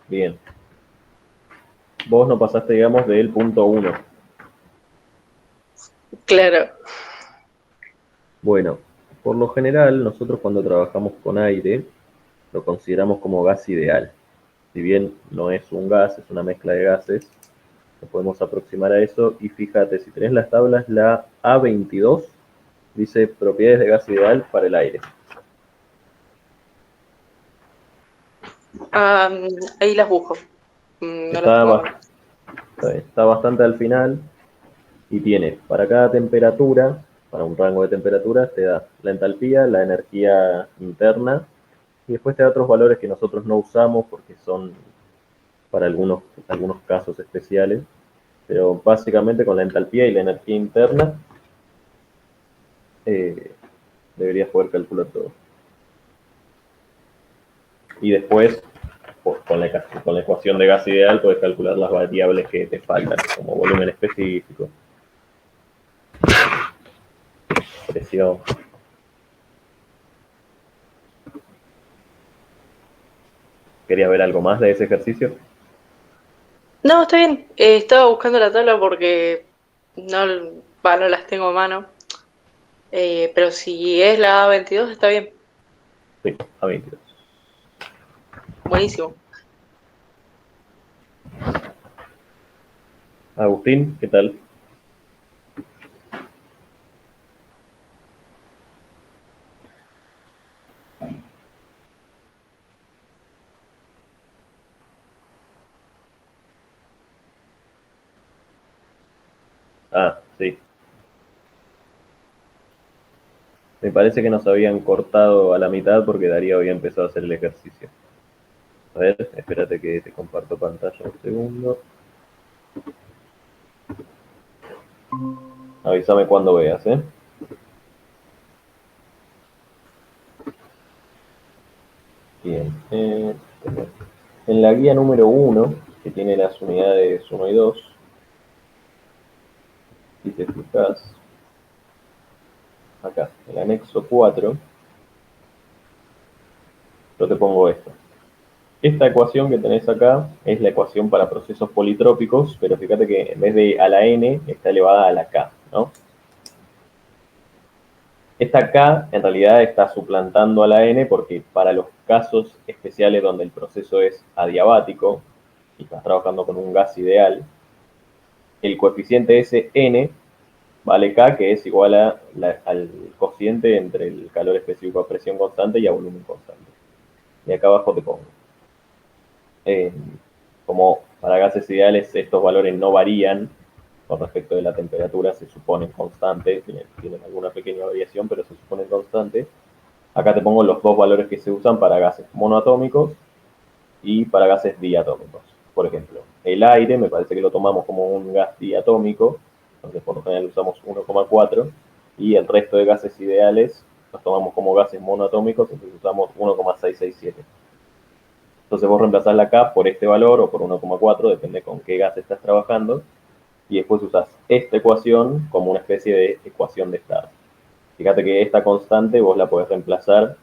Bien. Vos no pasaste, digamos, del punto uno. Claro. Bueno, por lo general, nosotros cuando trabajamos con aire, lo consideramos como gas ideal. Si bien no es un gas, es una mezcla de gases, nos podemos aproximar a eso. Y fíjate, si tenés las tablas, la A22 dice propiedades de gas ideal para el aire. Ah, ahí las busco. No las Está, tengo a mano. está bastante al final y tiene para cada temperatura, para un rango de temperaturas, te da la entalpía, la energía interna y después te da otros valores que nosotros no usamos porque son para algunos casos especiales, pero básicamente con la entalpía y la energía interna eh, deberías poder calcular todo. Y después, pues, con la ecuación de gas ideal, puedes calcular las variables que te faltan, como volumen específico, presión. ¿Querías ver algo más de ese ejercicio? No, está bien. Estaba buscando la tabla porque no, no las tengo a mano. Pero si es la A22 está bien. Sí, a 22. Buenísimo. Agustín, ¿qué tal? Ah, sí. Me parece que nos habían cortado a la mitad porque Darío había empezado a hacer el ejercicio. A ver, espérate que te comparto pantalla un segundo. Avísame cuando veas, ¿eh? Bien. En la guía número uno, que tiene las unidades uno y 2, si te fijas acá, el anexo 4, yo te pongo esto. Esta ecuación que tenés acá es la ecuación para procesos politrópicos, pero fíjate que en vez de a la n está elevada a la k, ¿no? Esta k en realidad está suplantando a la n porque para los casos especiales donde el proceso es adiabático y estás trabajando con un gas ideal, el coeficiente Sn vale K, que es igual al cociente entre el calor específico a presión constante y a volumen constante. Y acá abajo te pongo. Eh, como para gases ideales estos valores no varían con respecto de la temperatura, se suponen constantes, tienen alguna pequeña variación, pero se suponen constantes. Acá te pongo los dos valores que se usan para gases monoatómicos y para gases diatómicos. Por ejemplo, el aire me parece que lo tomamos como un gas diatómico, entonces por lo general usamos 1,4, y el resto de gases ideales los tomamos como gases monoatómicos, entonces usamos 1,667. Entonces vos reemplazás la K por este valor o por 1,4, depende con qué gas estás trabajando, y después usás esta ecuación como una especie de ecuación de estado. Fíjate que esta constante vos la podés reemplazar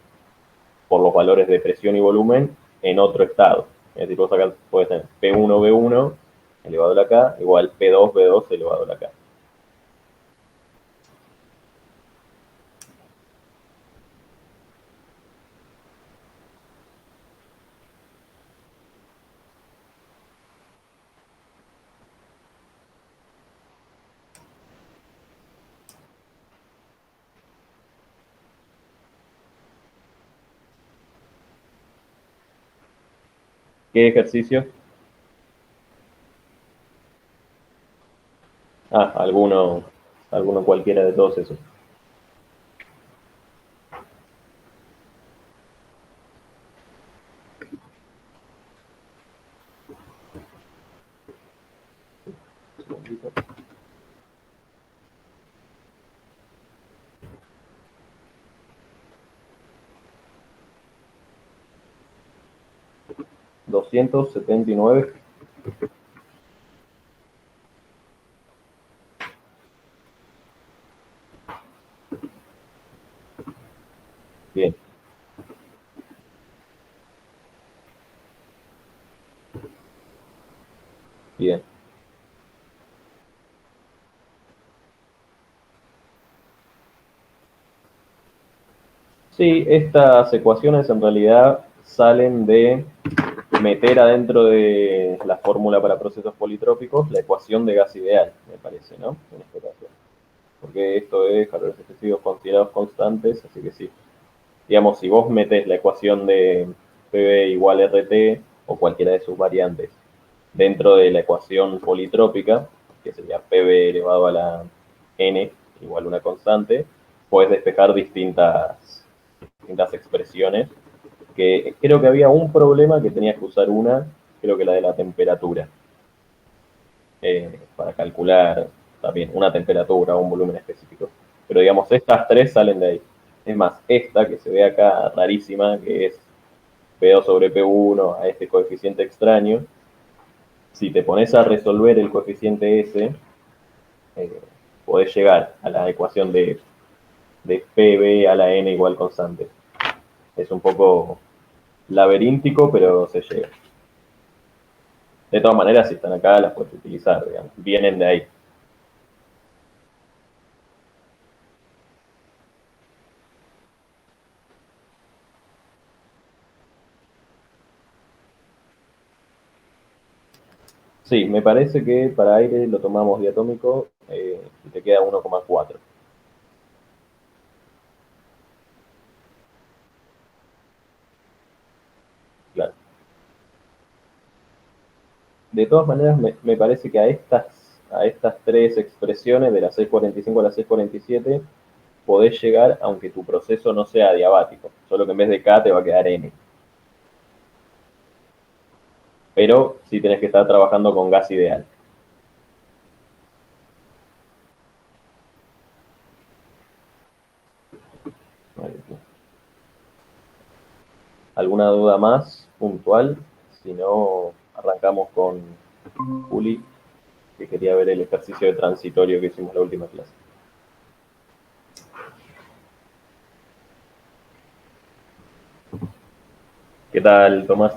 por los valores de presión y volumen en otro estado. Es decir, vos acá puedes tener P1, B1 elevado a la K igual P2, B2 elevado a la K. ¿Qué ejercicio? Ah, alguno cualquiera de todos esos. Un 279. Bien. Bien. Sí, estas ecuaciones en realidad salen de meter adentro de la fórmula para procesos politrópicos la ecuación de gas ideal, me parece, ¿no? En este caso. Porque esto es calores excesivos considerados constantes, así que sí. Digamos, si vos metés la ecuación de PV igual RT o cualquiera de sus variantes dentro de la ecuación politrópica, que sería PV elevado a la n igual una constante, puedes despejar distintas expresiones, que creo que había un problema que tenías que usar una, creo que la de la temperatura, para calcular también una temperatura o un volumen específico. Pero digamos, estas tres salen de ahí. Es más, esta que se ve acá rarísima, que es P2 sobre P1 a este coeficiente extraño, si te pones a resolver el coeficiente S, eh, podés llegar a la ecuación de PB a la N igual constante. Es un poco laberíntico, pero se llega. De todas maneras, si están acá, las puedes utilizar, digamos. Vienen de ahí. Sí, me parece que para aire lo tomamos diatómico y te queda 1,4. Claro. De todas maneras, me parece que a estas tres expresiones, de la 645 a la 647, podés llegar aunque tu proceso no sea adiabático, solo que en vez de K te va a quedar N. Pero sí tenés que estar trabajando con gas ideal. ¿Alguna duda más puntual? Si no, arrancamos con Juli, que quería ver el ejercicio de transitorio que hicimos la última clase. ¿Qué tal, Tomás?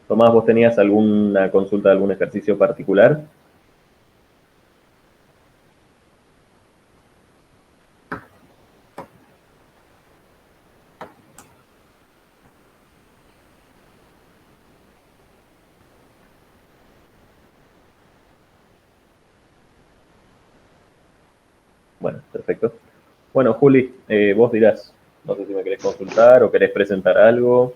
Tomás, ¿vos tenías alguna consulta de algún ejercicio particular? Bueno, perfecto. Bueno, Juli, vos dirás, no sé si me querés consultar o querés presentar algo.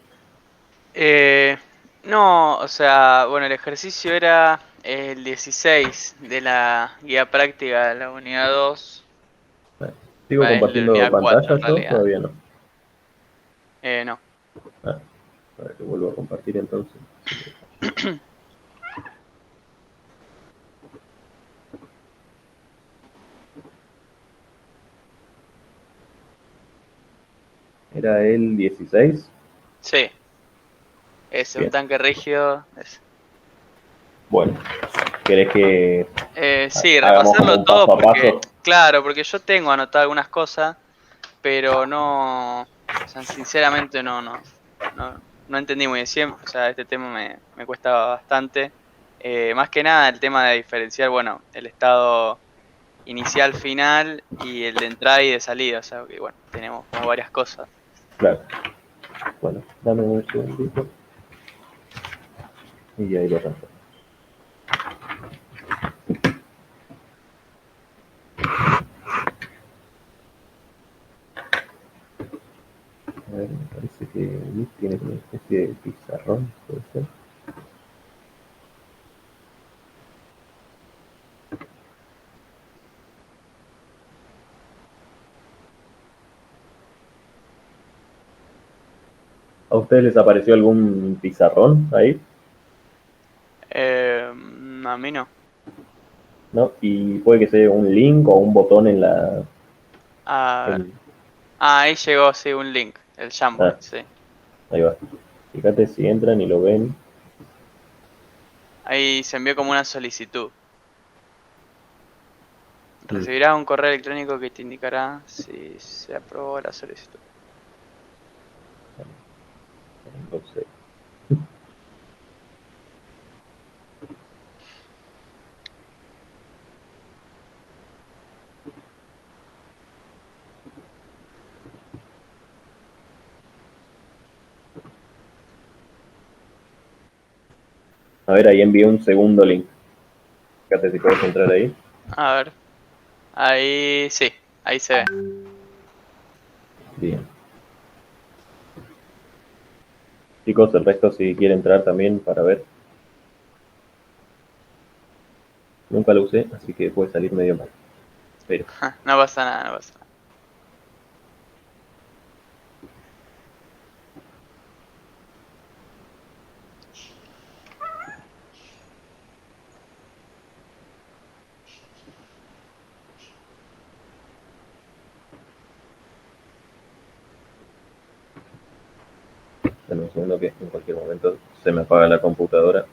Eh, no, o sea, bueno, el ejercicio era el 16 de la guía práctica de la unidad 2, ¿Sigo el de la compartiendo unidad 4 pantalla en yo? realidad. Todavía no. No. Ah, a ver que vuelvo a compartir entonces. ¿Era el 16? Sí, es un Bien. tanque rígido. Bueno, ¿querés que Sí, hagamos como repasarlo un todo paso a porque, paso? claro, porque yo tengo anotado algunas cosas, pero no, o sea, sinceramente no entendí muy bien. O sea, este tema me cuesta bastante. Más que nada el tema de diferenciar, bueno, el estado inicial, final y el de entrada y de salida. O sea, que bueno, tenemos como varias cosas. Claro. Bueno, dame un segundito y ahí lo arranco. A ver, me parece que Luis tiene como una especie de pizarrón, puede ser. ¿A ustedes les apareció algún pizarrón ahí? A mí no. ¿No? Y puede que sea un link o un botón en la... A ver. En, Ahí llegó, sí, un link. El Jamboard, ah, sí. ahí va. Fíjate si entran y lo ven. Ahí se envió como una solicitud. Recibirás un correo electrónico que te indicará si se aprobó la solicitud. Entonces, a ver, ahí envié un segundo link. Fíjate si puedes entrar ahí. A ver, ahí sí, ahí se ve. Bien. Chicos, el resto si quiere entrar también para ver. Nunca lo usé, así que puede salir medio mal. Pero, No pasa nada, no pasa nada. dame un segundo que en cualquier momento se me apaga la computadora.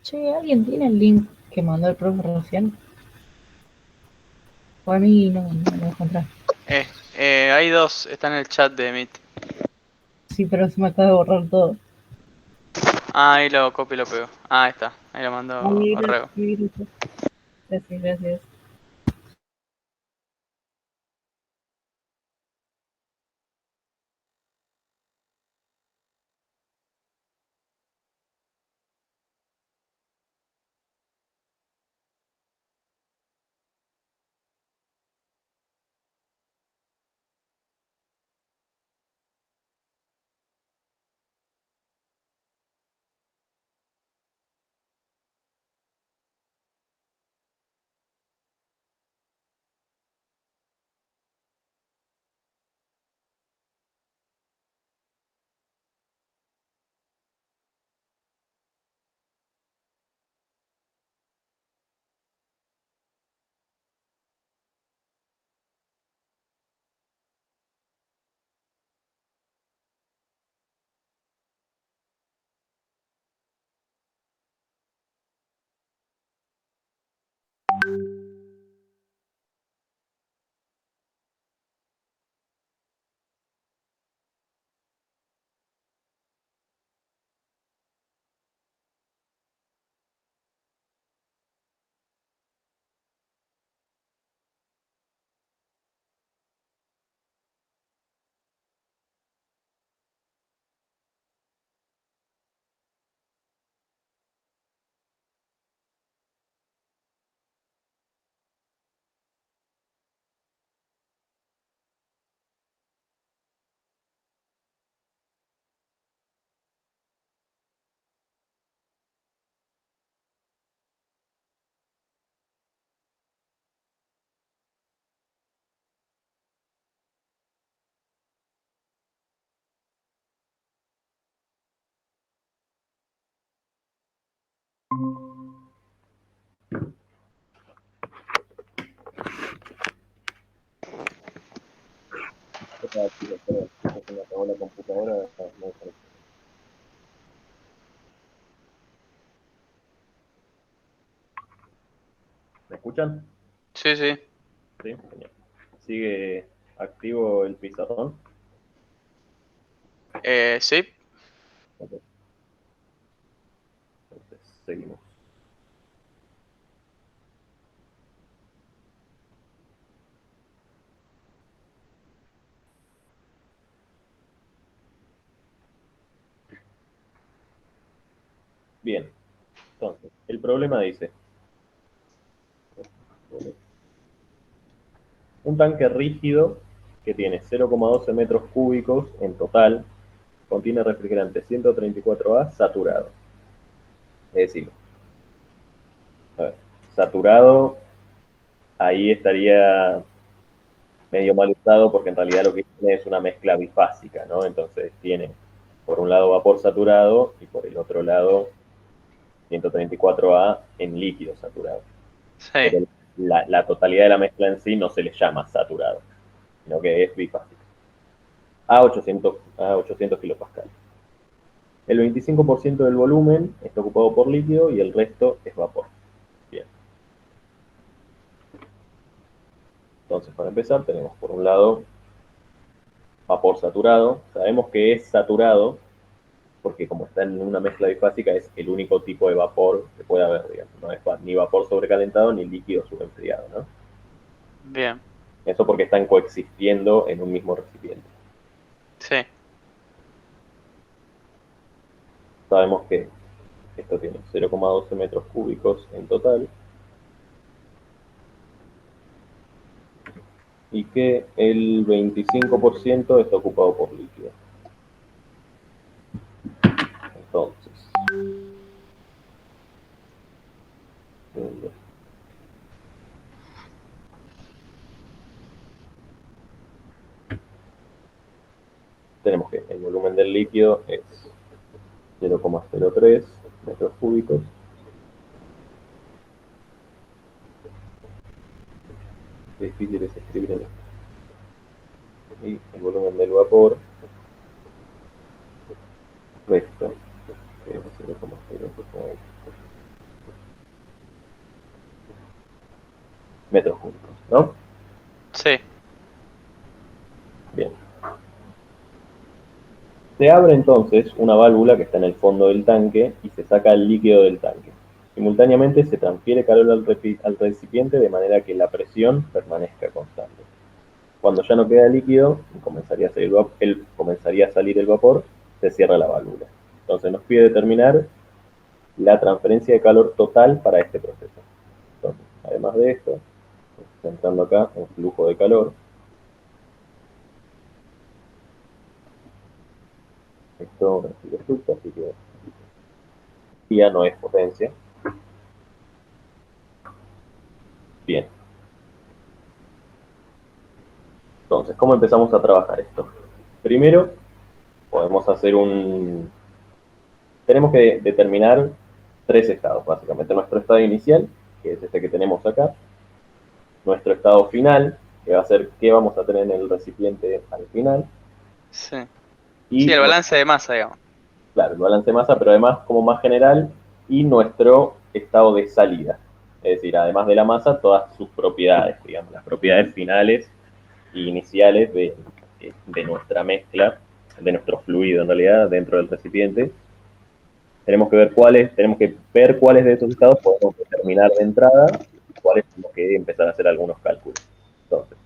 Che, ¿alguien tiene el link que mandó el profe recién? O a mí no lo encontré. Hay dos, está en el chat de Meet. Sí, pero se me acaba de borrar todo. Ah, ahí lo copio y lo pego. Ah, ahí está, ahí lo mando Ay, a Rego. gracias, gracias, gracias. Se me apagó la computadora. ¿Me escuchan? Sí, sí. Sí, genial. Sigue activo el pizarrón. Sí. Ok, entonces seguimos. Bien, entonces, el problema dice, un tanque rígido que tiene 0,12 metros cúbicos en total, contiene refrigerante 134A saturado. Es decir, a ver, saturado, ahí estaría medio mal usado porque en realidad lo que tiene es una mezcla bifásica, ¿no? Entonces tiene por un lado vapor saturado y por el otro lado 134A en líquido saturado. Sí, Pero la totalidad de la mezcla en sí no se le llama saturado, sino que es bifásica. A 800 kilopascales. El 25% del volumen está ocupado por líquido y el resto es vapor. Bien. Entonces, para empezar, tenemos por un lado vapor saturado. Sabemos que es saturado porque como está en una mezcla bifásica es el único tipo de vapor que puede haber, digamos. No es ni vapor sobrecalentado ni líquido subenfriado, ¿no? bien, Eso porque están coexistiendo en un mismo recipiente. sí, Sabemos que esto tiene 0,12 metros cúbicos en total y que el 25% está ocupado por líquido. Entonces, tenemos que el volumen del líquido es 0,03 metros cúbicos. Qué difícil es escribir en esto. Y el volumen del vapor, resto, que es 0,03 metros cúbicos, ¿no? sí, Bien. Se abre entonces una válvula que está en el fondo del tanque y se saca el líquido del tanque. Simultáneamente se transfiere calor al recipiente de manera que la presión permanezca constante. Cuando ya no queda líquido y comenzaría a salir el vapor, se cierra la válvula. Entonces nos pide determinar la transferencia de calor total para este proceso. Entonces, además de esto, entrando acá en flujo de calor, esto es un flujo, así que ya no es potencia. Bien. Entonces, ¿cómo empezamos a trabajar esto? Primero, podemos hacer tenemos que determinar tres estados, básicamente. Nuestro estado inicial, que es este que tenemos acá. Nuestro estado final, que va a ser qué vamos a tener en el recipiente al final. sí. Sí, Y, el balance de masa, digamos. claro, el balance de masa, pero además como más general, y nuestro estado de salida. Es decir, además de la masa, todas sus propiedades, digamos, las propiedades finales e iniciales de nuestra mezcla, de nuestro fluido en realidad dentro del recipiente. Tenemos que ver cuáles de estos estados podemos determinar de entrada y cuáles tenemos que empezar a hacer algunos cálculos. Entonces,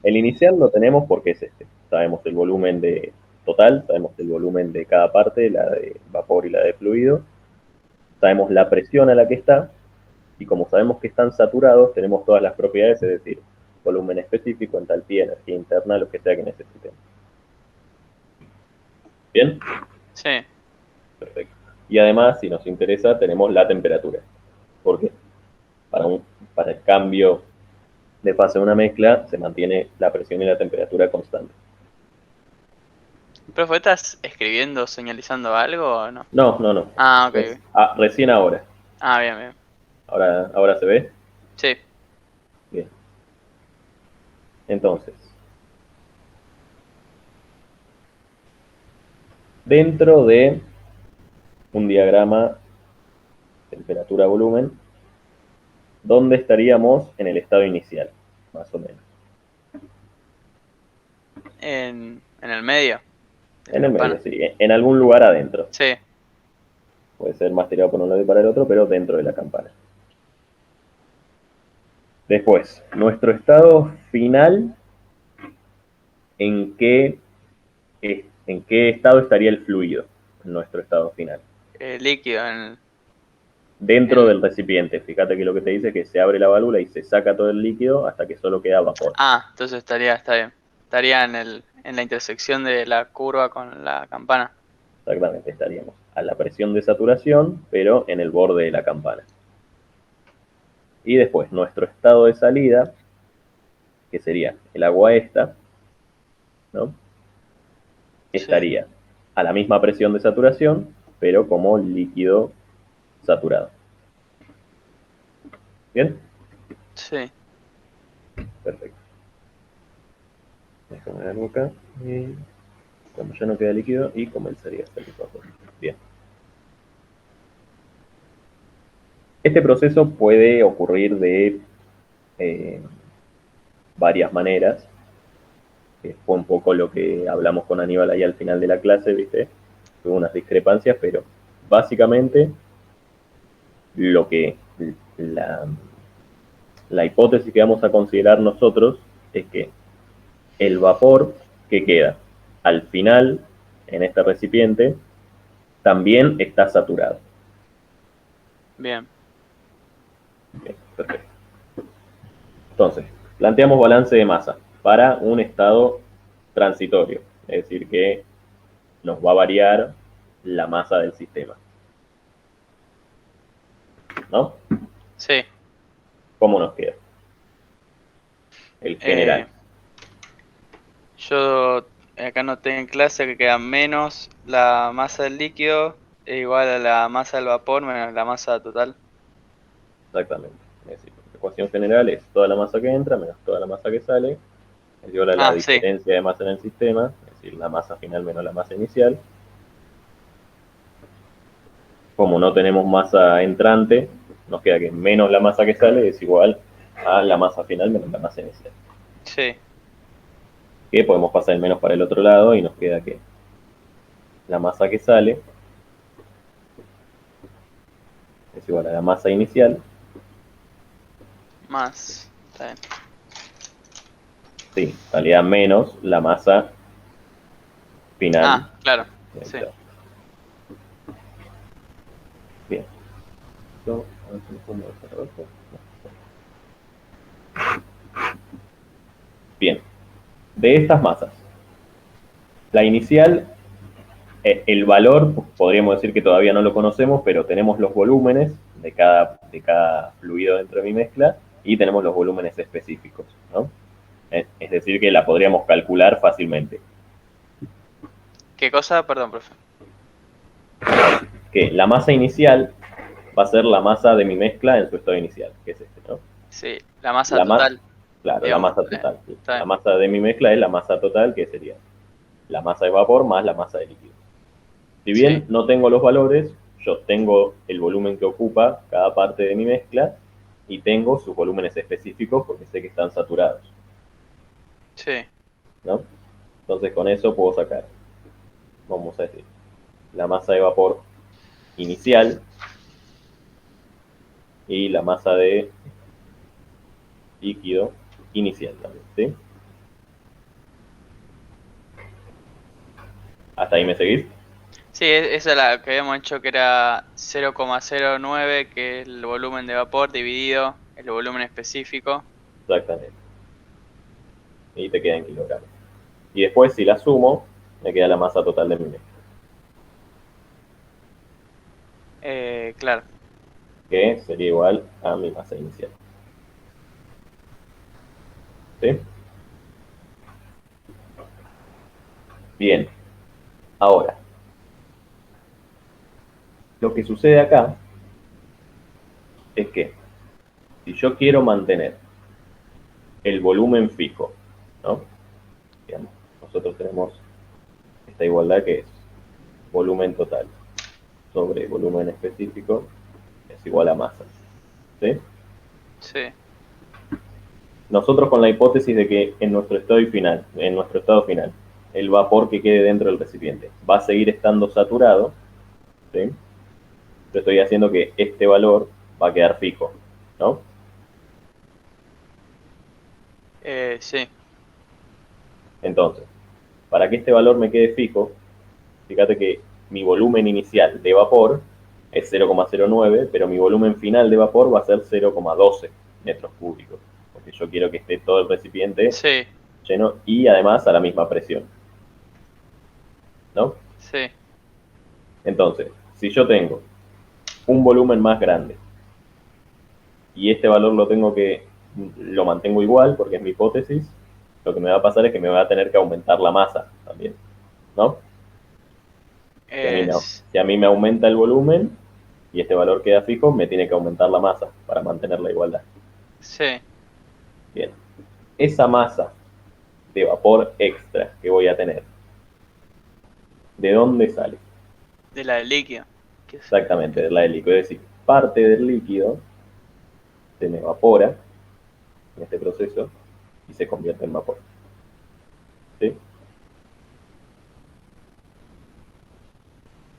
el inicial lo tenemos porque es este. Sabemos el volumen de total, sabemos el volumen de cada parte, la de vapor y la de fluido. Sabemos la presión a la que está y como sabemos que están saturados, tenemos todas las propiedades, es decir, volumen específico, entalpía, energía interna, lo que sea que necesitemos. ¿Bien? Sí, Perfecto. Y además, si nos interesa, tenemos la temperatura. ¿Por qué? Para el cambio de fase de una mezcla se mantiene la presión y la temperatura constante. profe, ¿estás escribiendo, señalizando algo o no? No, no, no. Ah, ok. Recién ahora. Ah, bien, bien. Ahora se ve. Sí, Bien. Entonces, dentro de un diagrama temperatura-volumen, ¿dónde estaríamos en el estado inicial? Más o menos. en el medio de la En el medio, campana. sí. En algún lugar adentro. Sí, Puede ser más tirado por un lado y para el otro, pero dentro de la campana. Después, nuestro estado final, ¿en qué, en qué estado estaría el fluido? En nuestro estado final. líquido dentro del recipiente. Fíjate que lo que te dice es que se abre la válvula y se saca todo el líquido hasta que solo queda vapor. Ah, entonces está bien. Estaría en la intersección de la curva con la campana. Exactamente, estaríamos a la presión de saturación, pero en el borde de la campana. Y después, nuestro estado de salida, que sería el agua esta, ¿no? Sí, Estaría a la misma presión de saturación, pero como líquido saturado. ¿Bien? sí. Perfecto. Déjame ver algo acá. Y cuando ya no queda líquido y comenzaría a salir vapor. Bien. Este proceso puede ocurrir de eh, varias maneras, que fue un poco lo que hablamos con Aníbal ahí al final de la clase, ¿viste? Hubo unas discrepancias, pero básicamente lo que la, la hipótesis que vamos a considerar nosotros es que el vapor que queda al final en este recipiente también está saturado. Bien. Bien, perfecto. Entonces, planteamos balance de masa para un estado transitorio, es decir, que nos va a variar la masa del sistema, ¿no? Sí. ¿Cómo nos queda? El Eh, general. yo acá noté en clase que queda menos la masa del líquido e igual a la masa del vapor menos la masa total. Exactamente. Es decir, la ecuación general es toda la masa que entra menos toda la masa que sale, es igual a la Ah, sí. diferencia de masa en el sistema, es decir, la masa final menos la masa inicial. Como no tenemos masa entrante, nos queda que menos la masa que sale es igual a la masa final menos la masa inicial. Sí. Que podemos pasar el menos para el otro lado y nos queda que la masa que sale es igual a la masa inicial. Más. Está bien. Sí, en realidad menos la masa final. Ah, claro. Sí. Bien. Esto, a ver si lo pongo hacia abajo. Bien. De estas masas, la inicial, el valor, podríamos decir que todavía no lo conocemos, pero tenemos los volúmenes de cada fluido dentro de mi mezcla y tenemos los volúmenes específicos, ¿no? Es decir, que la podríamos calcular fácilmente. ¿Qué cosa? Perdón, profe. Que la masa inicial va a ser la masa de mi mezcla en su estado inicial, que es este, ¿no? Sí, la masa La masa, total, claro, la digamos. masa total. Está La bien. masa de mi mezcla es la masa total, que sería la masa de vapor más la masa de líquido. Si Sí, bien no tengo los valores, yo tengo el volumen que ocupa cada parte de mi mezcla y tengo sus volúmenes específicos porque sé que están saturados, sí. ¿no? Entonces con eso puedo sacar, vamos a decir, la masa de vapor inicial y la masa de líquido inicial también, ¿sí? ¿Hasta ahí me seguís? Sí, esa es la que habíamos hecho que era 0,09, que es el volumen de vapor dividido el volumen específico. Exactamente. Y te queda en kilogramos. Y después, si la sumo, me queda la masa total de mi mezcla, Claro. que sería igual a mi masa inicial. ¿Sí? Bien. Ahora, lo que sucede acá es que si yo quiero mantener el volumen fijo, ¿no? Digamos, nosotros tenemos esta igualdad que es volumen total sobre volumen específico es igual a masa, ¿sí? Sí, Nosotros con la hipótesis de que en nuestro estado final, el vapor que quede dentro del recipiente va a seguir estando saturado, ¿sí? Yo estoy haciendo que este valor va a quedar fijo, ¿no? sí, Entonces, para que este valor me quede fijo, fíjate que mi volumen inicial de vapor es 0,09, pero mi volumen final de vapor va a ser 0,12 metros cúbicos, porque yo quiero que esté todo el recipiente Sí, lleno y además a la misma presión, ¿no? sí, Entonces, si yo tengo un volumen más grande y este valor lo mantengo igual porque es mi hipótesis, lo que me va a pasar es que me va a tener que aumentar la masa también, ¿no? es, Si a mí me aumenta el volumen y este valor queda fijo, me tiene que aumentar la masa para mantener la igualdad. sí, Bien, esa masa de vapor extra que voy a tener, ¿de dónde sale? de la del líquido. ¿Qué es? Exactamente, de la del líquido. Es decir, parte del líquido se me evapora en este proceso y se convierte en vapor. ¿Sí?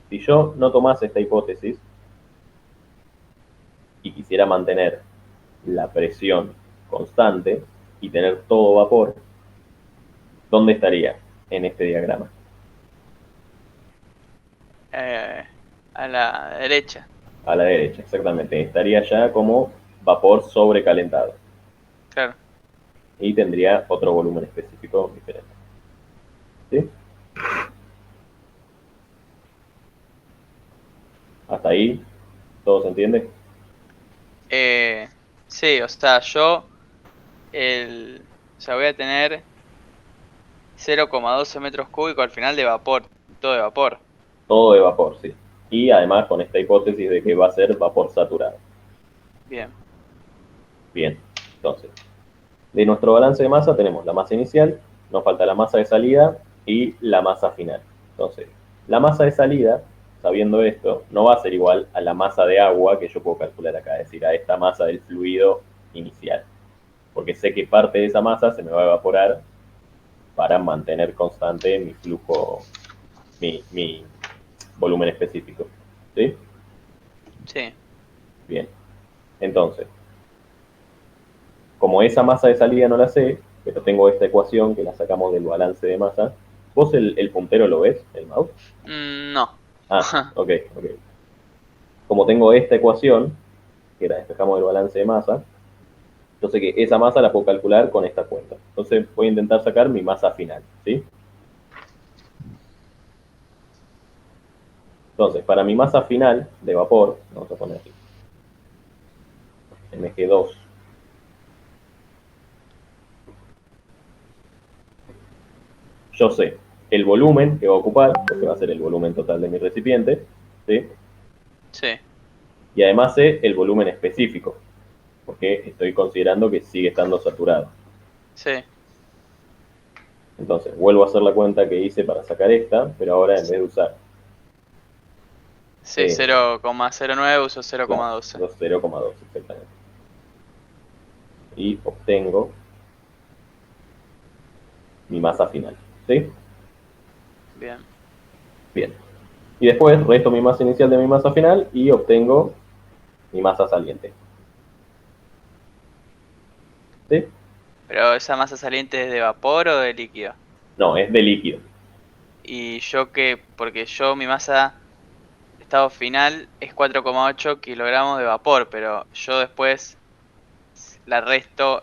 Si yo no tomase esta hipótesis y quisiera mantener la presión constante y tener todo vapor, ¿dónde estaría en este diagrama? Eh, a la derecha, A la derecha, exactamente. Estaría ya como vapor sobrecalentado claro. y tendría otro volumen específico diferente. ¿Sí? Hasta ahí, ¿todo se entiende? Sí, o sea, o sea, voy a tener 0,12 metros cúbicos al final de vapor, todo de vapor. Todo de vapor, sí. Y además con esta hipótesis de que va a ser vapor saturado. Bien, Bien, entonces, de nuestro balance de masa tenemos la masa inicial, nos falta la masa de salida y la masa final. Entonces, la masa de salida, sabiendo esto, no va a ser igual a la masa de agua que yo puedo calcular acá, es decir, a esta masa del fluido inicial. Porque sé que parte de esa masa se me va a evaporar para mantener constante mi flujo, mi volumen específico. ¿Sí? sí, Bien. Entonces, como esa masa de salida no la sé, pero tengo esta ecuación que la sacamos del balance de masa, ¿vos el puntero lo ves, el mouse? No. Ah, ok, ok. Como tengo esta ecuación, que la despejamos del balance de masa, yo sé que esa masa la puedo calcular con esta cuenta. Entonces voy a intentar sacar mi masa final, ¿sí? Entonces, para mi masa final de vapor, vamos a poner mg2, yo sé el volumen que va a ocupar, porque va a ser el volumen total de mi recipiente, ¿sí? Sí, Y además sé el volumen específico, porque estoy considerando que sigue estando saturado. sí, Entonces, vuelvo a hacer la cuenta que hice para sacar esta, pero ahora en vez de usar, sí, 0,09 uso claro, 0,12. 0,2 exactamente. Y obtengo mi masa final, ¿sí? Bien, Bien. Y después resto mi masa inicial de mi masa final y obtengo mi masa saliente, ¿sí? pero esa masa saliente es de vapor o de líquido. No, es de líquido. Y yo porque mi masa estado final es 4,8 kilogramos de vapor, pero yo después la resto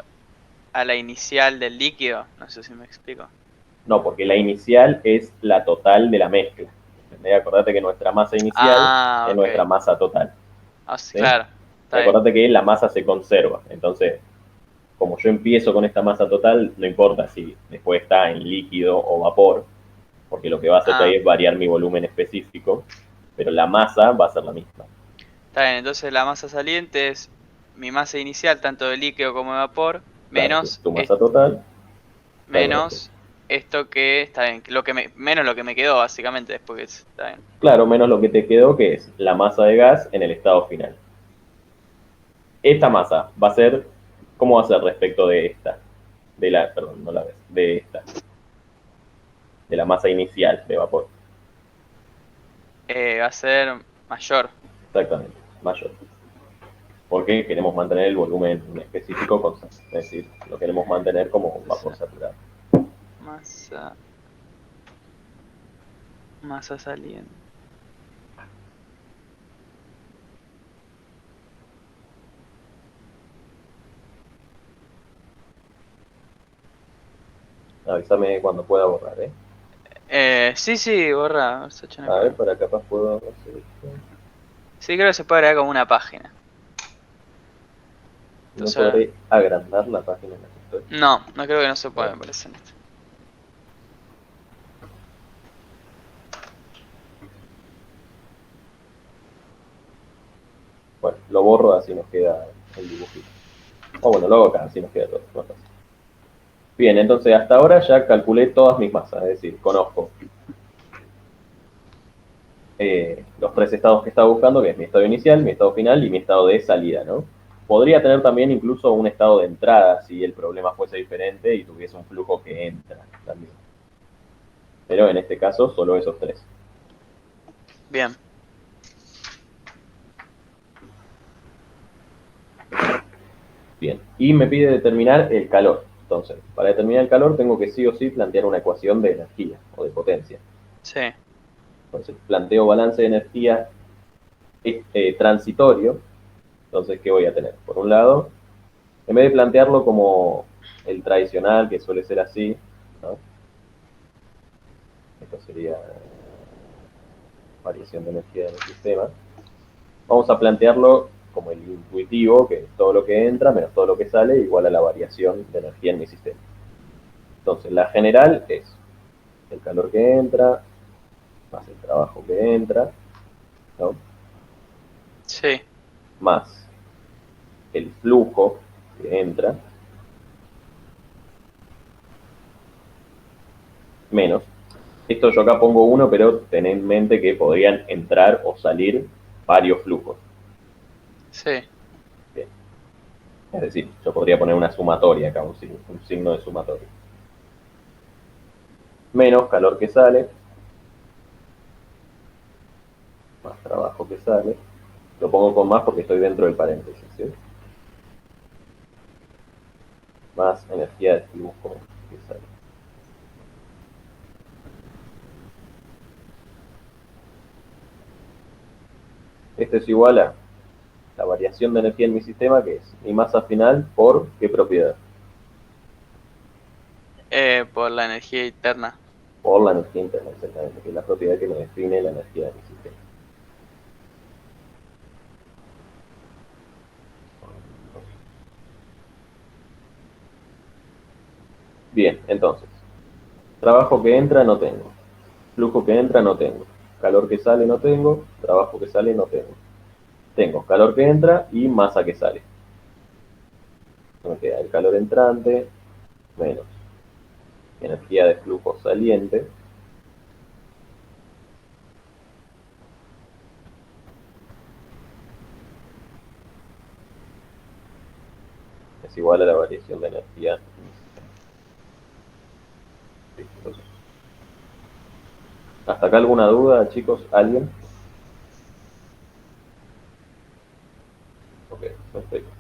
a la inicial del líquido. No sé si me explico. No, porque la inicial es la total de la mezcla. ¿Entendés? Acordate que nuestra masa inicial Ah, es nuestra ok. masa total, Ah, sí, ¿sí? claro, Y está bien. acordate que la masa se conserva. Entonces, como yo empiezo con esta masa total, no importa si después está en líquido o vapor, porque lo que va a hacer ahí Ah, es variar mi volumen específico, pero la masa va a ser la misma. está bien. Entonces la masa saliente es mi masa inicial, tanto de líquido como de vapor, Claro, tu masa total, exactamente. menos esto que está bien, menos lo que me quedó básicamente después está bien. Claro, menos lo que te quedó, que es la masa de gas en el estado final. Esta masa va a ser, ¿cómo va a ser respecto de esta? Perdón, no la ves, de esta, de la masa inicial de vapor. Va a ser mayor. Exactamente, mayor. Porque queremos mantener el volumen específico constante. Es decir, lo queremos mantener como vapor Entonces, saturado. masa, masa saliente. Avísame cuando pueda borrar, ¿eh? Sí, borra. Sacha, no hay A ver, problema. para capaz puedo hacer esto. Sí, creo que se puede agregar como una página. No Entonces ahora... podré agrandar la página en la que estoy. No, no creo que no se puede, Bueno, me parece. En esto. bueno, lo borro así nos queda el dibujito. O bueno, lo hago acá, así nos queda todo. Más fácil. Bien, entonces hasta ahora ya calculé todas mis masas, es decir, conozco los tres estados que estaba buscando, que es mi estado inicial, mi estado final y mi estado de salida, ¿no? Podría tener también incluso un estado de entrada si el problema fuese diferente y tuviese un flujo que entra también. Pero en este caso solo esos tres. Bien. Bien, y me pide determinar el calor. Entonces, para determinar el calor tengo que sí o sí plantear una ecuación de energía o de potencia. Sí. Entonces, planteo balance de energía transitorio. Entonces, ¿qué voy a tener? Por un lado, en vez de plantearlo como el tradicional, que suele ser así, ¿no? Esto sería variación de energía en el sistema. Vamos a plantearlo como el intuitivo, que es todo lo que entra menos todo lo que sale, igual a la variación de energía en mi sistema. Entonces, la general es el calor que entra, más el trabajo que entra, ¿no? Sí. Más el flujo que entra, menos. Esto yo acá pongo uno, pero ten en mente que podrían entrar o salir varios flujos. Sí. Bien. Es decir, yo podría poner una sumatoria acá, un signo de sumatoria. Menos calor que sale, más trabajo que sale. Lo pongo con más porque estoy dentro del paréntesis, ¿sí? Más energía de flujo que sale. Esto es igual a la variación de energía en mi sistema, que es mi masa final por qué propiedad. Por la energía interna. Por la energía interna, exactamente, que es la propiedad que me define la energía de mi sistema. Bien, entonces, trabajo que entra no tengo, flujo que entra no tengo, calor que sale no tengo, trabajo que sale no tengo. Tengo calor que entra y masa que sale. Me queda el calor entrante menos energía de flujo saliente es igual a la variación de energía. ¿Hasta acá alguna duda, chicos? ¿Alguien? Ok, perfecto.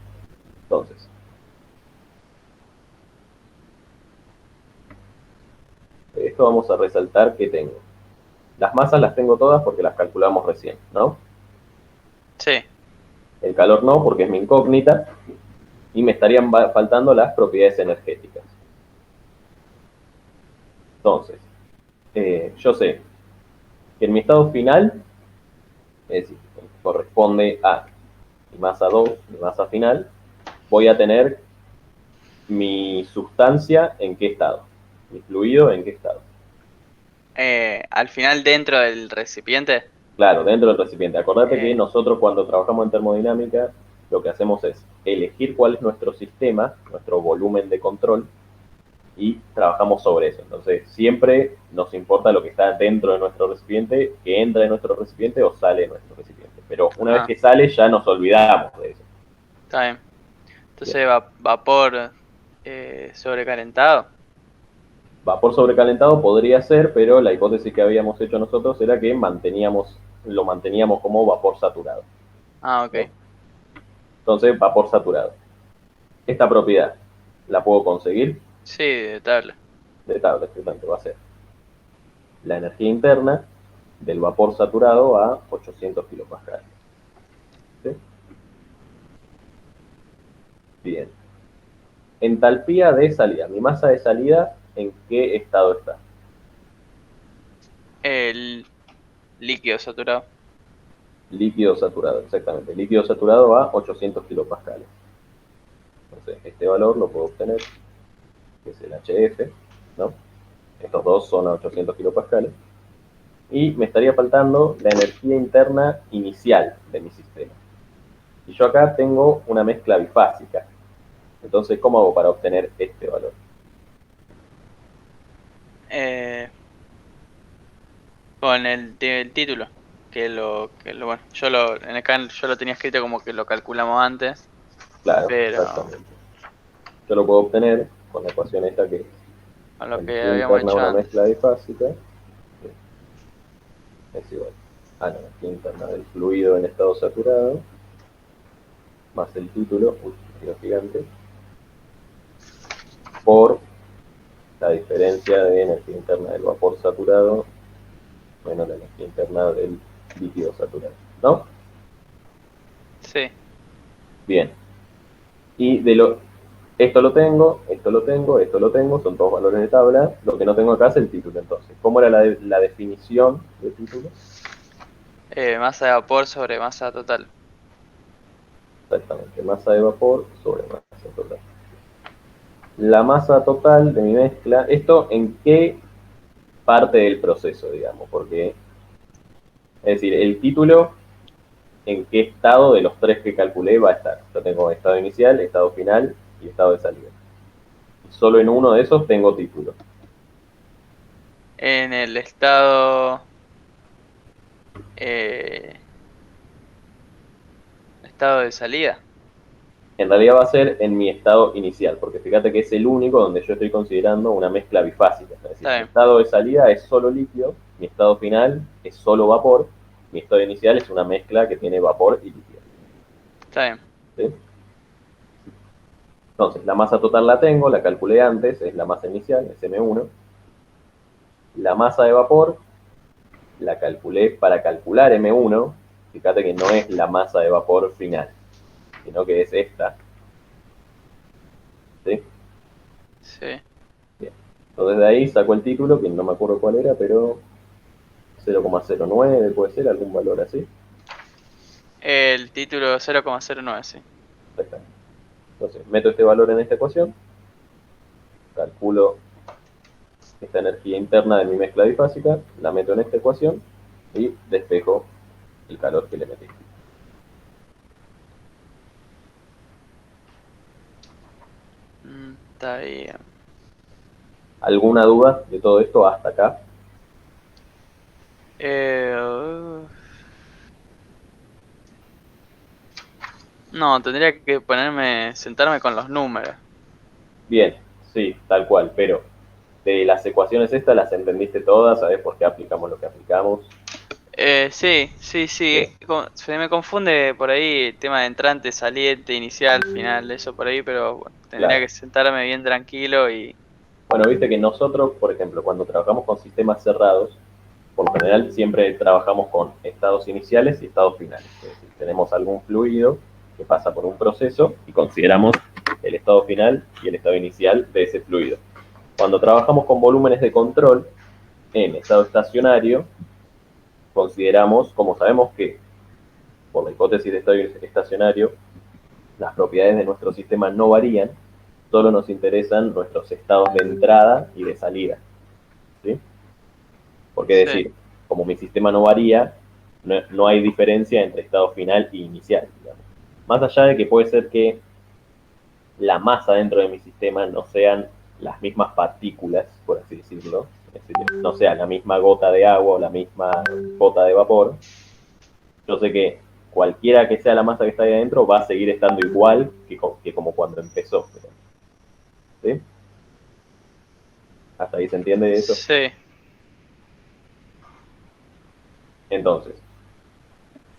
Entonces, esto vamos a resaltar que tengo. Las masas las tengo todas porque las calculamos recién, ¿no? Sí. El calor no, porque es mi incógnita. Y me estarían faltando las propiedades energéticas. Entonces, yo sé que en mi estado final, es decir, corresponde a mi masa 2, mi masa final, voy a tener mi sustancia en qué estado, mi fluido en qué estado. Al final dentro del recipiente. Claro, dentro del recipiente. Acordate que Eh, nosotros cuando trabajamos en termodinámica, lo que hacemos es elegir cuál es nuestro sistema, nuestro volumen de control, y trabajamos sobre eso. Entonces, siempre nos importa lo que está dentro de nuestro recipiente, que entra en nuestro recipiente o sale de nuestro recipiente. Pero una vez ah, que sale, ya nos olvidamos de eso. está bien. Bien. Entonces vapor sobrecalentado. Vapor sobrecalentado podría ser, pero la hipótesis que habíamos hecho nosotros era que lo manteníamos como vapor saturado, Ah, ok. ¿no? Entonces, vapor saturado. Esta propiedad la puedo conseguir Sí, de tabla. de tabla, que tanto va a ser la energía interna del vapor saturado a 800 kilopascales. ¿Sí? Bien. Entalpía de salida. Mi masa de salida en qué estado está. El líquido saturado. Líquido saturado, exactamente. Líquido saturado a 800 kilopascales. Entonces, este valor lo puedo obtener, que es el HF, ¿no? Estos dos son a 800 kilopascales. Y me estaría faltando la energía interna inicial de mi sistema. Y yo acá tengo una mezcla bifásica. Entonces, ¿cómo hago para obtener este valor? Con el título. Bueno, yo lo tenía escrito como que lo calculamos antes, Claro, pero exactamente. Yo lo puedo obtener con la ecuación esta que es con lo que energía habíamos interna de hecho una antes. mezcla bifásica es igual a la energía interna del fluido en estado saturado más el título, gigante, por la diferencia de energía interna del vapor saturado menos la energía interna del líquido saturado, ¿no? Sí, Bien. Y esto lo tengo, esto lo tengo, esto lo tengo, son todos valores de tabla. Lo que no tengo acá es el título, entonces. ¿Cómo era la definición del título? masa de vapor sobre masa total. Exactamente, masa de vapor sobre masa total. La masa total de mi mezcla, ¿esto en qué parte del proceso, digamos? Porque, es decir, el título, ¿en qué estado de los tres que calculé va a estar? Yo tengo estado inicial, estado final y estado de salida. Solo en uno de esos tengo título. En el eh, estado de salida. En realidad va a ser en mi estado inicial, porque fíjate que es el único donde yo estoy considerando una mezcla bifásica. Es decir, Está mi bien, estado de salida es solo líquido, mi estado final es solo vapor, mi estado inicial es una mezcla que tiene vapor y líquido. está bien. ¿Sí? Entonces, la masa total la tengo, la calculé antes, es la masa inicial, es M1. La masa de vapor la calculé para calcular M1. Fíjate que no es la masa de vapor final, sino que es esta. ¿Sí? Sí. Bien. Entonces de ahí saco el título, que no me acuerdo cuál era, pero 0,09 puede ser, algún valor así. El título 0,09, sí. Exactamente. Entonces meto este valor en esta ecuación, calculo esta energía interna de mi mezcla bifásica, la meto en esta ecuación y despejo el calor que le metí. Está bien. ¿Alguna duda de todo esto hasta acá? Uh, no, tendría que sentarme con los números. Bien, sí, tal cual, pero de las ecuaciones estas las entendiste todas, ¿sabes por qué aplicamos lo que aplicamos? Sí, sí, sí. Bien, Se me confunde por ahí el tema de entrante, saliente, inicial, final, eso por ahí, pero bueno, tendría claro. que sentarme bien tranquilo y... Bueno, viste que nosotros, por ejemplo, cuando trabajamos con sistemas cerrados, por lo general siempre trabajamos con estados iniciales y estados finales. Es decir, tenemos algún fluido que pasa por un proceso y consideramos el estado final y el estado inicial de ese fluido. Cuando trabajamos con volúmenes de control en estado estacionario, consideramos, como sabemos que por la hipótesis de estado estacionario, las propiedades de nuestro sistema no varían, solo nos interesan nuestros estados de entrada y de salida. ¿Sí? Porque Sí, decir, como mi sistema no varía, no hay diferencia entre estado final e inicial. Digamos. Más allá de que puede ser que la masa dentro de mi sistema no sean las mismas partículas, por así decirlo, es decir, no sea la misma gota de agua o la misma gota de vapor, yo sé que cualquiera que sea la masa que está ahí adentro va a seguir estando igual que como cuando empezó. ¿Sí? ¿Hasta ahí se entiende eso? sí. Entonces,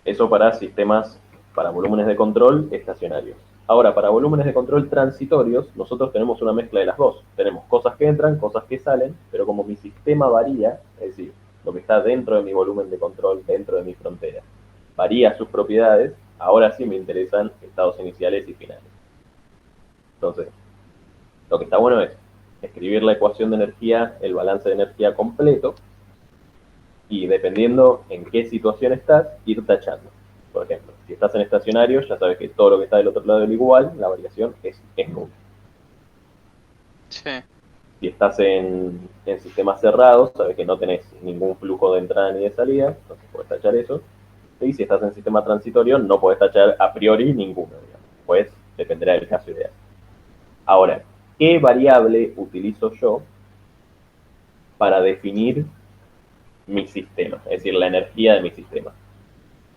eso para sistemas, para volúmenes de control estacionarios. Ahora, para volúmenes de control transitorios, nosotros tenemos una mezcla de las dos. Tenemos cosas que entran, cosas que salen, pero como mi sistema varía, es decir, lo que está dentro de mi volumen de control, dentro de mi frontera, varía sus propiedades, ahora sí me interesan estados iniciales y finales. Entonces, lo que está bueno es, escribir la ecuación de energía, el balance de energía completo, y dependiendo en qué situación estás, ir tachando. Por ejemplo, si estás en estacionario, ya sabes que todo lo que está del otro lado del igual, la variación es nula. Sí. Si estás en sistemas cerrados, sabes que no tenés ningún flujo de entrada ni de salida, entonces puedes tachar eso. Y si estás en sistema transitorio, no puedes tachar a priori ninguno, digamos. Pues dependerá del caso ideal. Ahora, ¿qué variable utilizo yo para definir mi sistema? Es decir, la energía de mi sistema.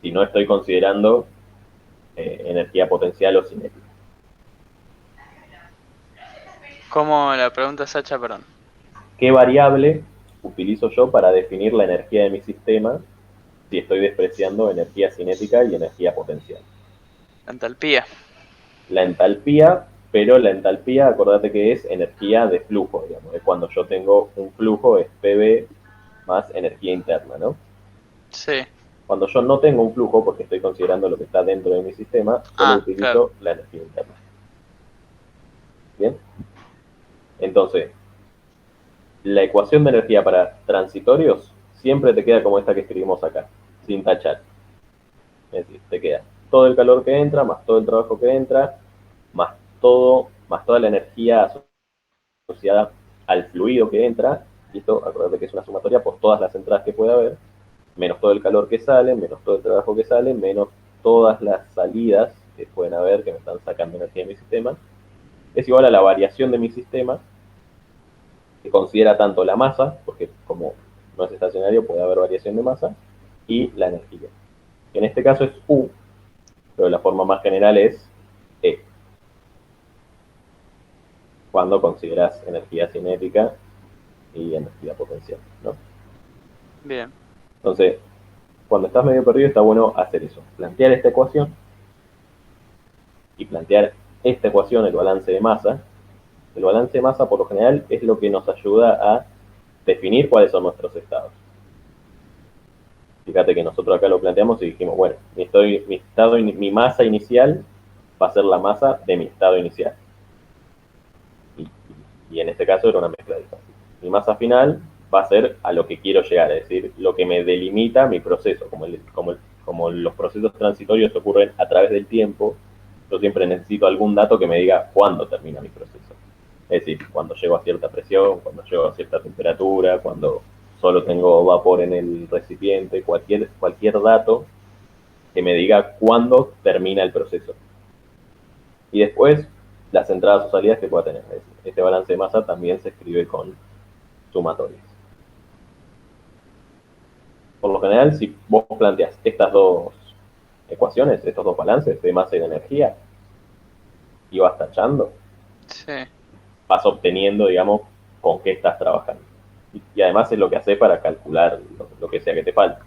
Si no estoy considerando energía potencial o cinética. ¿Cómo la pregunta, Sacha? Perdón. ¿Qué variable utilizo yo para definir la energía de mi sistema si estoy despreciando energía cinética y energía potencial? La entalpía. La entalpía, pero la entalpía, acordate que es energía de flujo, digamos. Es cuando yo tengo un flujo, es PV más energía interna, ¿no? Sí. Cuando yo no tengo un flujo, porque estoy considerando lo que está dentro de mi sistema, solo Ah, claro. utilizo la energía interna. ¿Bien? Entonces, la ecuación de energía para transitorios siempre te queda como esta que escribimos acá, sin tachar. Es decir, te queda todo el calor que entra, más todo el trabajo que entra, más toda la energía asociada al fluido que entra, y esto, acuérdate que es una sumatoria por todas las entradas que puede haber, menos todo el calor que sale, menos todo el trabajo que sale, menos todas las salidas que pueden haber que me están sacando energía de mi sistema, es igual a la variación de mi sistema, que considera tanto la masa, porque como no es estacionario puede haber variación de masa, y la energía. Que en este caso es U, pero la forma más general es E, cuando consideras energía cinética y energía potencial, ¿no? Bien. Entonces, cuando estás medio perdido está bueno hacer eso, plantear esta ecuación y plantear esta ecuación, el balance de masa. El balance de masa por lo general es lo que nos ayuda a definir cuáles son nuestros estados. Fíjate que nosotros acá lo planteamos y dijimos, bueno, mi masa inicial va a ser la masa de mi estado inicial. Y en este caso era una mezcla de espacios. Mi masa final va a ser a lo que quiero llegar, es decir, lo que me delimita mi proceso. Como los procesos transitorios ocurren a través del tiempo, yo siempre necesito algún dato que me diga cuándo termina mi proceso. Es decir, cuando llego a cierta presión, cuando llego a cierta temperatura, cuando solo tengo vapor en el recipiente, cualquier dato que me diga cuándo termina el proceso. Y después, las entradas o salidas que pueda tener. Este balance de masa también se escribe con sumatorias. Por lo general, si vos planteas estas dos ecuaciones, estos dos balances de masa y de energía, y vas tachando, Sí. vas obteniendo, digamos, con qué estás trabajando. Y además es lo que hace para calcular lo que sea que te falte.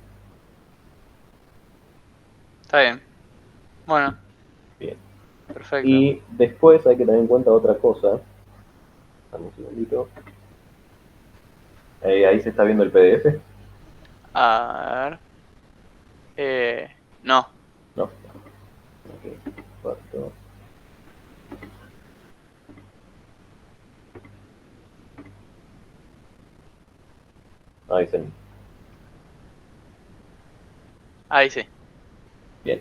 Está bien. Bueno, Bien. perfecto. Y después hay que tener en cuenta otra cosa. Dame un segundito. Ahí se está viendo el PDF. A ver. No. No. Ok. Cuatro. Ahí se. Ahí sí. Bien.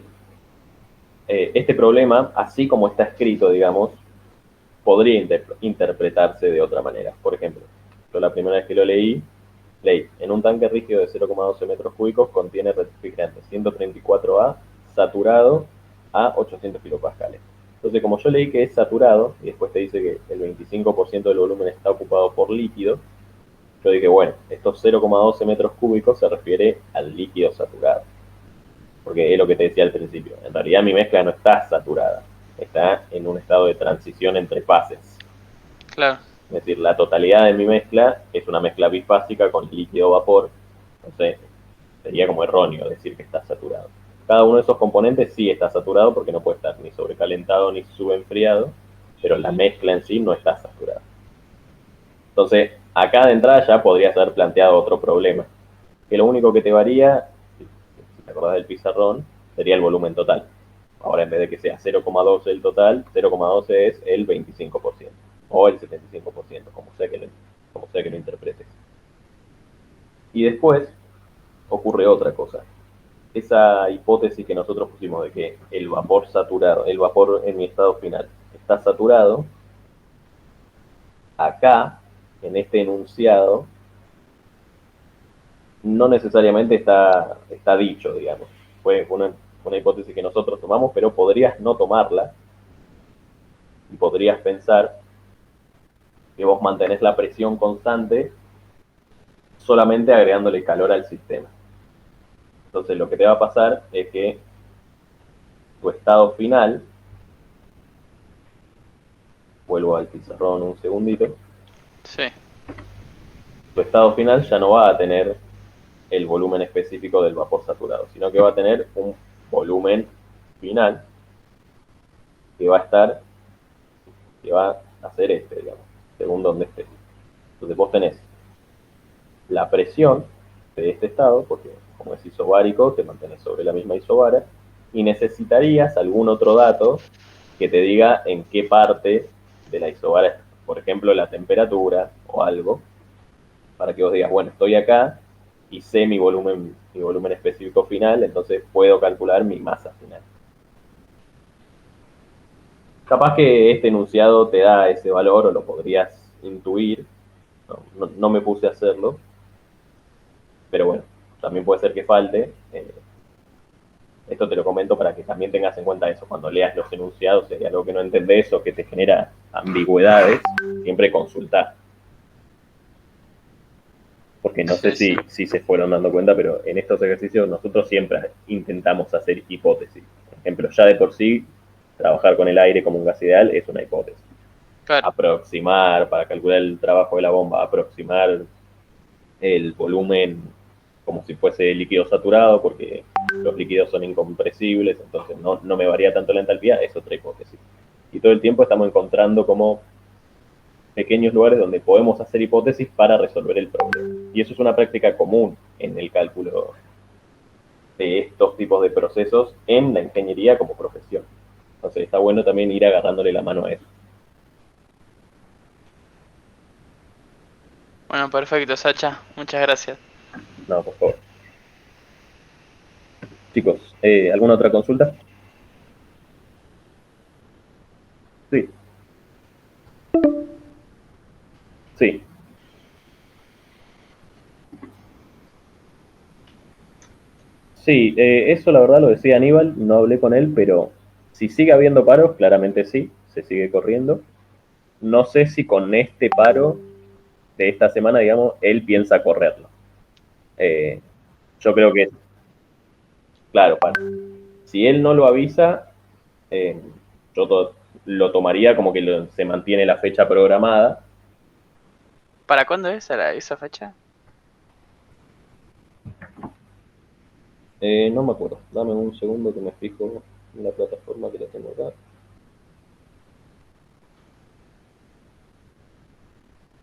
Este problema, así como está escrito, digamos, podría interpretarse de otra manera. Por ejemplo, yo la primera vez que lo leí, en un tanque rígido de 0,12 metros cúbicos contiene refrigerante 134A saturado a 800 kilopascales. Entonces, como yo leí que es saturado, y después te dice que el 25% del volumen está ocupado por líquido, yo dije, bueno, estos 0,12 metros cúbicos se refiere al líquido saturado. Porque es lo que te decía al principio. En realidad mi mezcla no está saturada, está en un estado de transición entre fases. Claro. Es decir, la totalidad de mi mezcla es una mezcla bifásica con líquido-vapor. Entonces, sería como erróneo decir que está saturado. Cada uno de esos componentes sí está saturado porque no puede estar ni sobrecalentado ni subenfriado, pero la mezcla en sí no está saturada. Entonces, acá de entrada ya podría ser planteado otro problema, que lo único que te varía, si te acordás del pizarrón, sería el volumen total. Ahora en vez de que sea 0,12 el total, 0,12 es el 25%. o el 75%, como sea que lo interpretes. Y después ocurre otra cosa. Esa hipótesis que nosotros pusimos de que el vapor saturado, el vapor en mi estado final está saturado, acá, en este enunciado, no necesariamente está dicho, digamos. Fue una hipótesis que nosotros tomamos, pero podrías no tomarla y podrías pensar que vos mantenés la presión constante solamente agregándole calor al sistema. Entonces lo que te va a pasar es que tu estado final, vuelvo al pizarrón un segundito, Sí. tu estado final ya no va a tener el volumen específico del vapor saturado, sino que va a tener un volumen final que va a ser este, digamos, según donde esté. Entonces vos tenés la presión de este estado, porque como es isobárico, te mantenés sobre la misma isobara, y necesitarías algún otro dato que te diga en qué parte de la isobara, por ejemplo, la temperatura o algo, para que vos digas, bueno, estoy acá y sé mi volumen específico final, entonces puedo calcular mi masa final. Capaz que este enunciado te da ese valor o lo podrías intuir, no me puse a hacerlo, pero bueno, también puede ser que falte. Esto te lo comento para que también tengas en cuenta eso. Cuando leas los enunciados, si hay algo que no entendés o que te genera ambigüedades, siempre consulta. Porque no sé si se fueron dando cuenta, pero en estos ejercicios nosotros siempre intentamos hacer hipótesis. Por ejemplo, ya de por sí, trabajar con el aire como un gas ideal es una hipótesis. Claro. Aproximar, para calcular el trabajo de la bomba, aproximar el volumen como si fuese líquido saturado, porque los líquidos son incompresibles, entonces no me varía tanto la entalpía, es otra hipótesis. Y todo el tiempo estamos encontrando como pequeños lugares donde podemos hacer hipótesis para resolver el problema. Y eso es una práctica común en el cálculo de estos tipos de procesos en la ingeniería como profesión. Entonces está bueno también ir agarrándole la mano a eso. Bueno, perfecto, Sacha. Muchas gracias. No, por favor. Chicos, ¿alguna otra consulta? Sí. Sí. Sí, eso la verdad lo decía Aníbal, no hablé con él, pero si sigue habiendo paros, claramente sí, se sigue corriendo. No sé si con este paro de esta semana, digamos, él piensa correrlo. Yo creo que, claro, si él no lo avisa, eh, lo tomaría como que se mantiene la fecha programada. ¿Para cuándo es esa fecha? No me acuerdo, dame un segundo que me fijo en la plataforma que la tengo acá.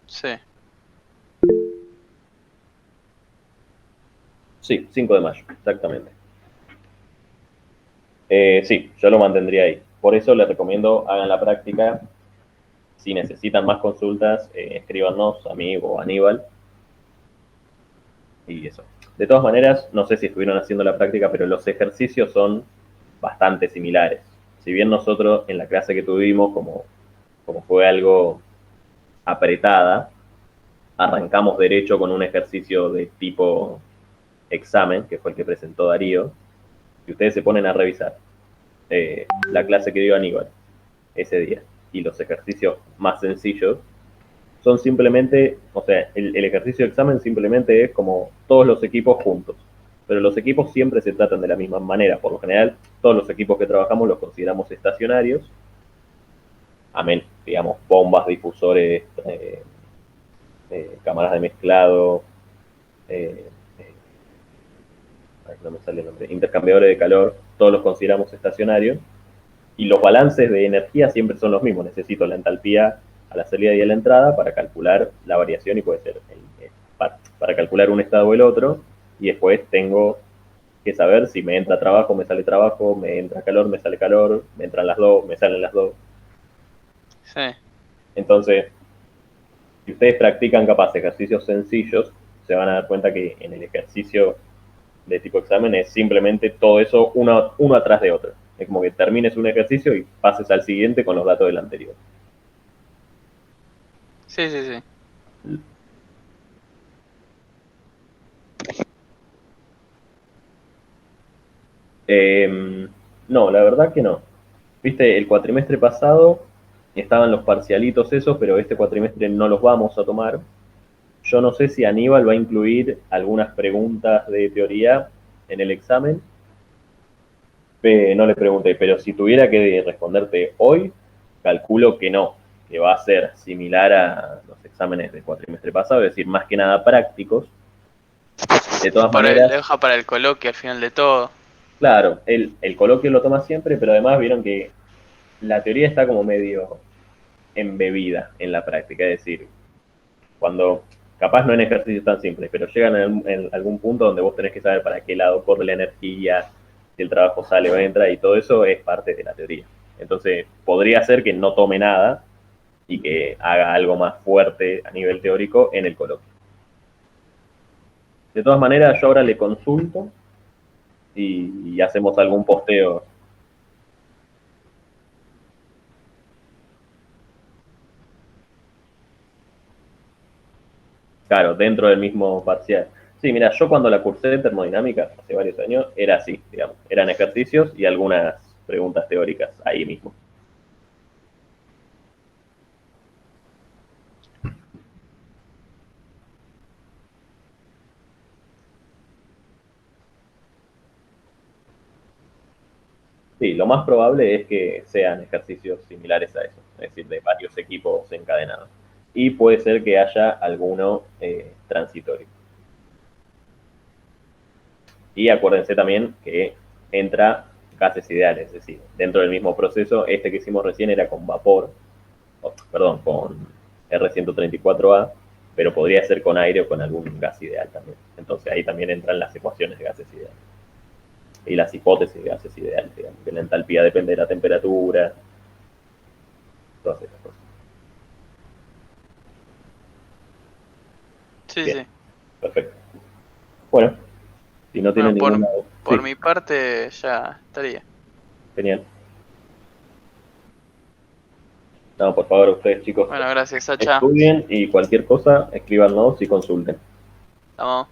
Sí. Sí, 5 de mayo, exactamente. Sí, yo lo mantendría ahí. Por eso les recomiendo hagan la práctica. Si necesitan más consultas, escríbanos a mí o a Aníbal. Y eso. De todas maneras, no sé si estuvieron haciendo la práctica, pero los ejercicios son bastante similares. Si bien nosotros en la clase que tuvimos, como fue algo apretada, arrancamos derecho con un ejercicio de tipo examen, que fue el que presentó Darío, y ustedes se ponen a revisar la clase que dio Aníbal ese día y los ejercicios más sencillos son simplemente, o sea, el ejercicio de examen simplemente es como todos los equipos juntos, pero los equipos siempre se tratan de la misma manera. Por lo general, todos los equipos que trabajamos los consideramos estacionarios, amén, digamos, bombas, difusores, cámaras de mezclado, eh, no me sale el nombre, intercambiadores de calor, todos los consideramos estacionarios, y los balances de energía siempre son los mismos. Necesito la entalpía a la salida y a la entrada para calcular la variación y puede ser para calcular un estado o el otro, y después tengo que saber si me entra trabajo, me sale trabajo, me entra calor, me sale calor, me entran las dos, me salen las dos. Sí. Entonces, si ustedes practican capaz ejercicios sencillos, se van a dar cuenta que en el ejercicio de tipo examen es simplemente todo eso uno atrás de otro. Es como que termines un ejercicio y pases al siguiente con los datos del anterior. Sí, sí, sí. No, la verdad que no. Viste, el cuatrimestre pasado estaban los parcialitos esos, pero este cuatrimestre no los vamos a tomar. Yo no sé si Aníbal va a incluir algunas preguntas de teoría en el examen. No le pregunté, pero si tuviera que responderte hoy, calculo que no, que va a ser similar a los exámenes del cuatrimestre pasado, es decir, más que nada prácticos. De todas maneras, Deja para el coloquio al final de todo. claro, el coloquio lo toma siempre, pero además vieron que la teoría está como medio embebida en la práctica, es decir, cuando capaz no en ejercicios tan simples, pero llegan en algún punto donde vos tenés que saber para qué lado corre la energía, si el trabajo sale o entra, y todo eso es parte de la teoría. Entonces, podría ser que no tome nada y que haga algo más fuerte a nivel teórico en el coloquio. De todas maneras, yo ahora le consulto y hacemos algún posteo. Claro, dentro del mismo parcial. Sí, mira, yo cuando la cursé de termodinámica, hace varios años, era así, digamos. Eran ejercicios y algunas preguntas teóricas ahí mismo. Sí, lo más probable es que sean ejercicios similares a eso, es decir, de varios equipos encadenados. Y puede ser que haya alguno transitorio. Y acuérdense también que entra gases ideales, es decir, dentro del mismo proceso, este que hicimos recién era con vapor, perdón, con R134A, pero podría ser con aire o con algún gas ideal también. Entonces ahí también entran las ecuaciones de gases ideales. Y las hipótesis de gases ideales, digamos, que la entalpía depende de la temperatura, todas esas cosas. Sí, Bien, sí. perfecto. Bueno, si no tienen Bueno, ninguna... por Sí, mi parte ya estaría. genial. No, por favor, ustedes chicos, Bueno, gracias, Sacha. estudien y cualquier cosa, escríbanos y consulten. Estamos.